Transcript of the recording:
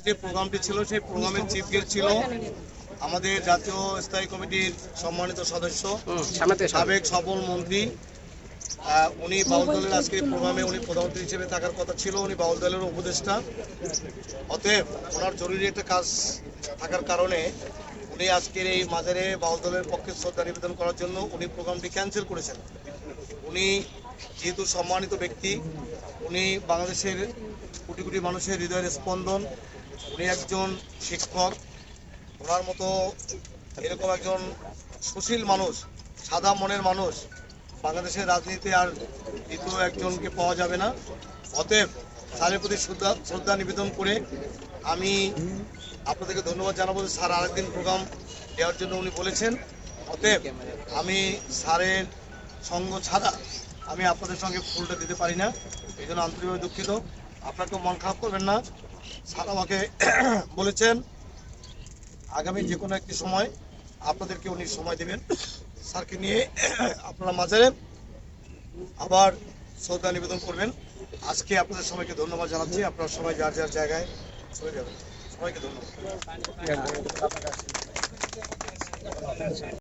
যে প্রোগ্রামটি ছিল সেই প্রোগ্রামের চিফ গেস্ট ছিল আমাদের জাতীয় স্থায়ী কমিটির সম্মানিত সদস্য সাবেক সফল মন্ত্রী। উনি বাউল দলের আজকের প্রোগ্রামে উনি প্রধানমন্ত্রী হিসেবে থাকার কথা ছিল, উনি বাউল দলের উপদেষ্টা। অতএব ওনার জরুরি একটা কাজ থাকার কারণে উনি আজকের এই মাজারে বাউল দলের পক্ষে শ্রদ্ধা নিবেদন করার জন্য উনি প্রোগ্রামটি ক্যান্সেল করেছেন। উনি যেহেতু সম্মানিত ব্যক্তি, উনি বাংলাদেশের কোটি কোটি মানুষের হৃদয়ের স্পন্দন, উনি একজন শিক্ষক, ওনার মতো এরকম একজন সুশীল মানুষ, সাদা মনের মানুষ বাংলাদেশের রাজনীতিতে আর দ্বিতীয় একজনকে পাওয়া যাবে না। অতএব স্যারের প্রতি শ্রদ্ধা নিবেদন করে আমি আপনাদেরকে ধন্যবাদ জানাবো যে স্যার আরেকদিন প্রোগ্রাম দেওয়ার জন্য উনি বলেছেন। অতএব আমি স্যারের সঙ্গ ছাড়া আমি আপনাদের সঙ্গে ফুলটা দিতে পারি না, এই জন্য আন্তরিকভাবে দুঃখিত। আপনাকেও মন খারাপ করবেন না। স্যার আমাকে বলেছেন আগামী যে কোনো একটি সময় আপনাদেরকে উনি সময় দেবেন, স্যারকে নিয়ে আপনারা মাঝারে আবার শ্রদ্ধা নিবেদন করবেন। আজকে আপনাদের সবাইকে ধন্যবাদ জানাচ্ছি। আপনারা সবাই যার যার জায়গায় চলে যাবেন। সবাইকে ধন্যবাদ।